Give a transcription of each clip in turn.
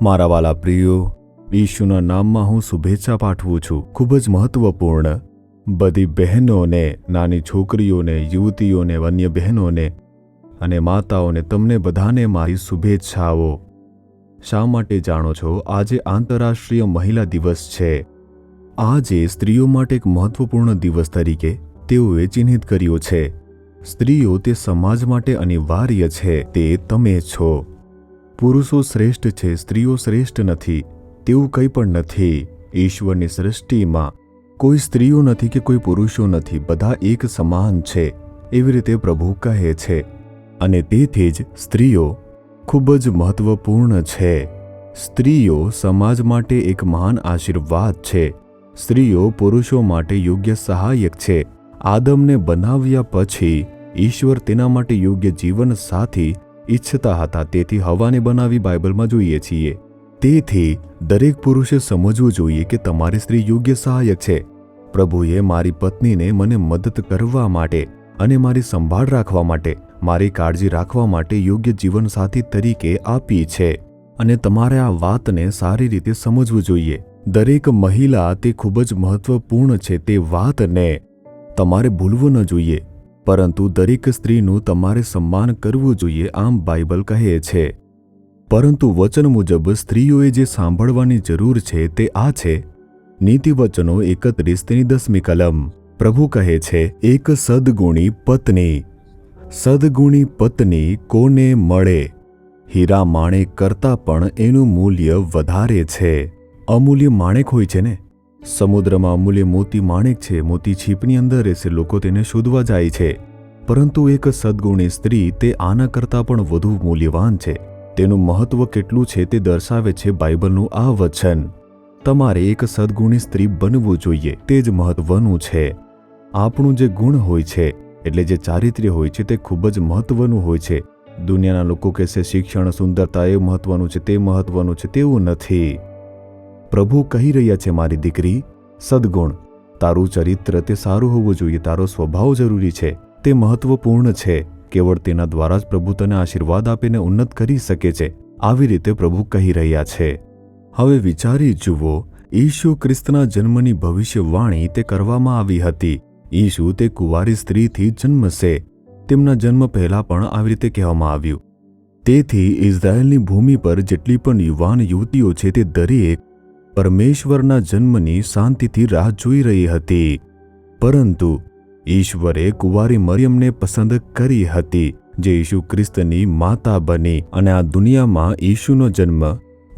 મારા વાલા પ્રિયો, ઈશુના નામમાં હું શુભેચ્છા પાઠવું છું. ખૂબ જ મહત્વપૂર્ણ. બધી બહેનોને, નાની છોકરીઓને, યુવતીઓને, અન્ય બહેનોને અને માતાઓને, તમને બધાને મારી શુભેચ્છાઓ. શા માટે જાણો છો? આજે આંતરરાષ્ટ્રીય મહિલા દિવસ છે. આજે સ્ત્રીઓ માટે એક મહત્વપૂર્ણ દિવસ તરીકે તેઓએ ચિહ્નિત કર્યો છે. સ્ત્રીઓ તે સમાજ માટે અનિવાર્ય છે. તે તમે છો. પુરુષો શ્રેષ્ઠ છે, સ્ત્રીઓ શ્રેષ્ઠ નથી, તેવું કંઈ પણ નથી. ઈશ્વરની સૃષ્ટિમાં કોઈ સ્ત્રીઓ નથી કે કોઈ પુરુષો નથી, બધા એક સમાન છે, એવી રીતે પ્રભુ કહે છે. અને તેથી જ સ્ત્રીઓ ખૂબ જ મહત્વપૂર્ણ છે. સ્ત્રીઓ સમાજ માટે એક મહાન આશીર્વાદ છે. સ્ત્રીઓ પુરુષો માટે યોગ્ય સહાયક છે. આદમને બનાવ્યા પછી ઈશ્વર તેના માટે યોગ્ય જીવન સાથી ઈચ્છતા હતા, તેથી હવાને બનાવી બાઇબલમાં જોઈએ છીએ. તેથી દરેક પુરુષે સમજવું જોઈએ કે તમારી સ્ત્રી યોગ્ય સહાયક છે. પ્રભુએ મારી પત્નીને મને મદદ કરવા માટે અને મારી સંભાળ રાખવા માટે, મારી કાળજી રાખવા માટે યોગ્ય જીવનસાથી તરીકે આપી છે. અને તમારે આ વાતને સારી રીતે સમજવું જોઈએ. દરેક મહિલા તે ખૂબ જ મહત્વપૂર્ણ છે. તે વાતને તમારે ભૂલવું ન જોઈએ. પરંતુ દરેક સ્ત્રીનું તમારે સન્માન કરવું જોઈએ, આમ બાઇબલ કહે છે. પરંતુ વચન મુજબ સ્ત્રીઓએ જે સાંભળવાની જરૂર છે તે આ છે. નીતિવચનો 31 તેની 10મી કલમ. પ્રભુ કહે છે, એક સદગુણી પત્ની. સદગુણી પત્ની કોને મળે? હીરા માણેક કરતાં પણ એનું મૂલ્ય વધારે છે. અમૂલ્ય માણેક હોય છે ને, સમુદ્રમાં અમૂલ્ય મોતી માણેક છે. મોતી છીપની અંદર રહેશે, લોકો તેને શોધવા જાય છે. પરંતુ એક સદગુણી સ્ત્રી તે આના કરતાં પણ વધુ મૂલ્યવાન છે. તેનું મહત્વ કેટલું છે તે દર્શાવે છે બાઇબલનું આ વચન. તમારે એક સદગુણી સ્ત્રી બનવું જોઈએ, તે જ મહત્વનું છે. આપણું જે ગુણ હોય છે, એટલે જે ચારિત્ર્ય હોય છે, તે ખૂબ જ મહત્વનું હોય છે. દુનિયાના લોકો કહેશે શિક્ષણ, સુંદરતા એ મહત્વનું છે, તે મહત્વનું છે. તેવું નથી. પ્રભુ કહી રહ્યા છે, મારી દીકરી, સદગુણ, તારું ચરિત્ર તે સારું હોવું જોઈએ. તારો સ્વભાવ જરૂરી છે, તે મહત્વપૂર્ણ છે. કેવળ તેના દ્વારા જ પ્રભુ તને આશીર્વાદ આપીને ઉન્નત કરી શકે છે. આવી રીતે પ્રભુ કહી રહ્યા છે. હવે વિચારી જુઓ, ઈસુ ખ્રિસ્તના જન્મની ભવિષ્યવાણી તે કરવામાં આવી હતી. ઈસુ તે કુંવારી સ્ત્રીથી જન્મશે. તેમના જન્મ પહેલા પણ આવી રીતે કહેવામાં આવ્યું. તેથી ઇઝરાયેલની ભૂમિ પર જેટલી પણ યુવાન યુવતીઓ છે, તે દરેક પરમેશ્વરના જન્મની શાંતિથી રાહ જોઈ રહી હતી. પરંતુ ઈશ્વરે કુંવારી મરિયમને પસંદ કરી હતી, જે ઈસુ ખ્રિસ્તની માતા બની. અને આ દુનિયામાં ઈશુનો જન્મ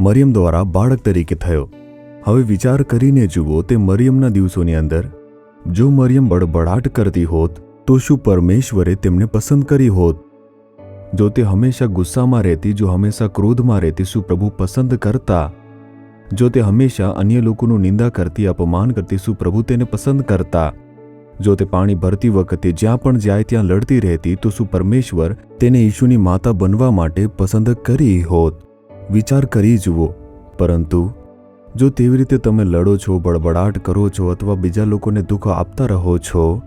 મરિયમ દ્વારા બાળક તરીકે થયો. હવે વિચાર કરીને જુઓ, તે મરિયમના દિવસોની અંદર જો મરિયમ બડબડાટ કરતી હોત, તો શું પરમેશ્વરે તેમને પસંદ કરી હોત? જો તે હંમેશા ગુસ્સામાં રહેતી, જો હંમેશા ક્રોધમાં રહેતી, શું પ્રભુ પસંદ કરતા? જો તે હંમેશા અન્ય લોકોનું નિંદા કરતી, અપમાન કરતી, શું પ્રભુ તેને પસંદ કરતા? જો તે પાણી ભરતી વખતે જ્યાં પણ જાય ત્યાં લડતી રહેતી, તો શું પરમેશ્વર તેને ઈશુની માતા બનવા માટે પસંદ કરી હોત? વિચાર કરી જુઓ. પરંતુ જો તેવી રીતે તમે લડો છો, બડબડાટ કરો છો અથવા બીજા લોકોને દુઃખ આપતા રહો છો,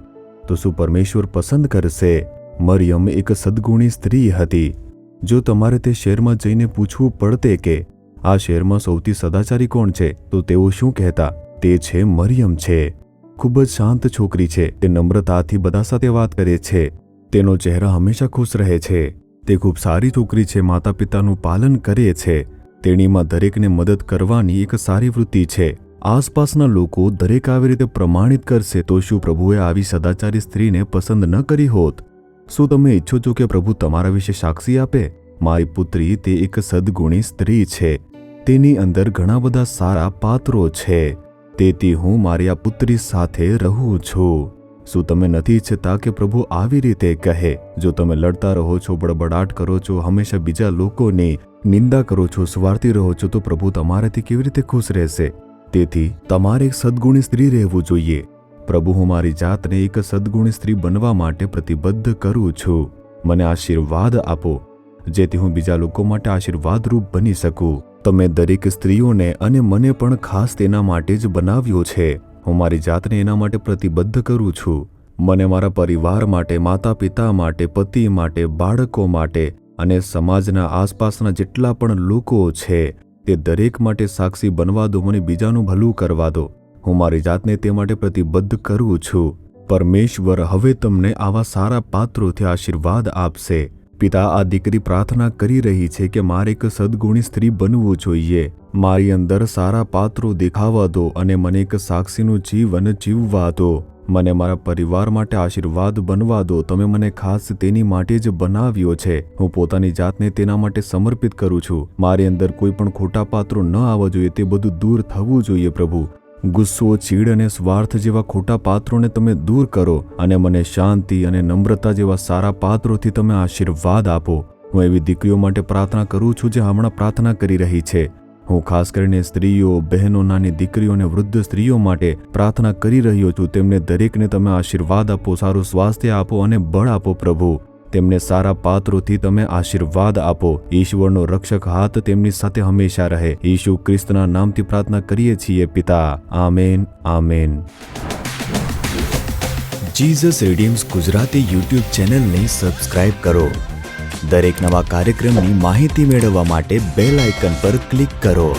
તો શું પરમેશ્વર પસંદ કરશે? મરિયમ એક સદગુણી સ્ત્રી હતી. જો તમારે તે શહેરમાં જઈને પૂછવું પડતે કે આ શહેરમાં સૌથી સદાચારી કોણ છે, તો તેઓ શું કહેતા? તે છે મરિયમ છે. ખૂબ જ શાંત છોકરી છે. તે નમ્રતાથી બધા સાથે વાત કરે છે. તેનો ચહેરા હંમેશા ખુશ રહે છે. તે ખૂબ સારી છોકરી છે. માતા પિતાનું પાલન કરે છે. તેણીમાં દરેકને મદદ કરવાની એક સારી વૃત્તિ છે. આસપાસના લોકો દરેક આવી રીતે પ્રમાણિત કરશે, તો શું પ્રભુએ આવી સદાચારી સ્ત્રીને પસંદ ન કરી હોત? શું તમે ઈચ્છો છો કે પ્રભુ તમારા વિશે સાક્ષી આપે? મારી પુત્રી તે એક સદગુણી સ્ત્રી છે. તેની અંદર ઘણા બધા સારા પાત્રો છે. તેથી હું મારી આ પુત્રી સાથે રહું છું. શું તમે નથી ઈચ્છતા કે પ્રભુ આવી રીતે કહે? જો તમે લડતા રહો છો, બડબડાટ કરો છો, હંમેશા બીજા લોકોની નિંદા કરો છો, સ્વાર્થી રહો છો, તો પ્રભુ તમારાથી કેવી રીતે ખુશ રહેશે? તેથી તમારે એક સદગુણી સ્ત્રી રહેવું જોઈએ. પ્રભુ, હું મારી જાતને એક સદગુણી સ્ત્રી બનવા માટે પ્રતિબદ્ધ કરું છું. મને આશીર્વાદ આપો, જેથી હું બીજા લોકો માટે આશીર્વાદરૂપ બની શકું. તમે દરેક સ્ત્રીઓને અને મને પણ ખાસ તેના માટે જ બનાવ્યો છે. હું મારી જાતને એના માટે પ્રતિબદ્ધ કરું છું. મને મારા પરિવાર માટે, માતા પિતા માટે, પતિ માટે, બાળકો માટે અને સમાજના આસપાસના જેટલા પણ લોકો છે તે દરેક માટે સાક્ષી બનવા દો, મને બીજાનું ભલું કરવા દો. હું મારી જાતને તે માટે પ્રતિબદ્ધ કરું છું. પરમેશ્વર હવે તમને આવા સારા પાત્રોથી આશીર્વાદ આપશે. પિતા, આ દીકરી પ્રાર્થના કરી રહી છે કે મારે એક સદગુણી સ્ત્રી બનવું જોઈએ. મારી અંદર સારા પાત્રો દેખાવા દો અને મને એક સાક્ષીનું જીવન જીવવા દો. મને મારા પરિવાર માટે આશીર્વાદ બનવા દો. તમે મને ખાસ તેની માટે જ બનાવ્યો છે. હું પોતાની જાતને તેના માટે સમર્પિત કરું છું. મારી અંદર કોઈ પણ ખોટા પાત્રો ન આવવા જોઈએ, તે બધું દૂર થવું જોઈએ. પ્રભુ, ગુસ્સો, ચીડ અને સ્વાર્થ જેવા ખોટા પાત્રોને તમે દૂર કરો અને મને શાંતિ અને નમ્રતા જેવા સારા પાત્રોથી તમે આશીર્વાદ આપો. હું એવી દીકરીઓ માટે પ્રાર્થના કરું છું જે હમણાં પ્રાર્થના કરી રહી છે. હું ખાસ કરીને સ્ત્રીઓ, બહેનો, નાની દીકરીઓ અને વૃદ્ધ સ્ત્રીઓ માટે પ્રાર્થના કરી રહ્યો છું. તેમને દરેકને તમે આશીર્વાદ આપો, સારું સ્વાસ્થ્ય આપો અને બળ આપો. પ્રભુ, તેમને સારા પાત્રોથી તમે આશીર્વાદ આપો. ઈશ્વરનો રક્ષક હાથ તેમની સાથે હંમેશા રહે. ઈસુ ખ્રિસ્તના નામથી પ્રાર્થના કરીએ છીએ પિતા. Amen, amen. Jesus redeems Gujarati YouTube ચેનલને સબસ્ક્રાઇબ કરો. દરેક નવા કાર્યક્રમની માહિતી મેળવવા માટે બેલ આઇકન પર ક્લિક કરો.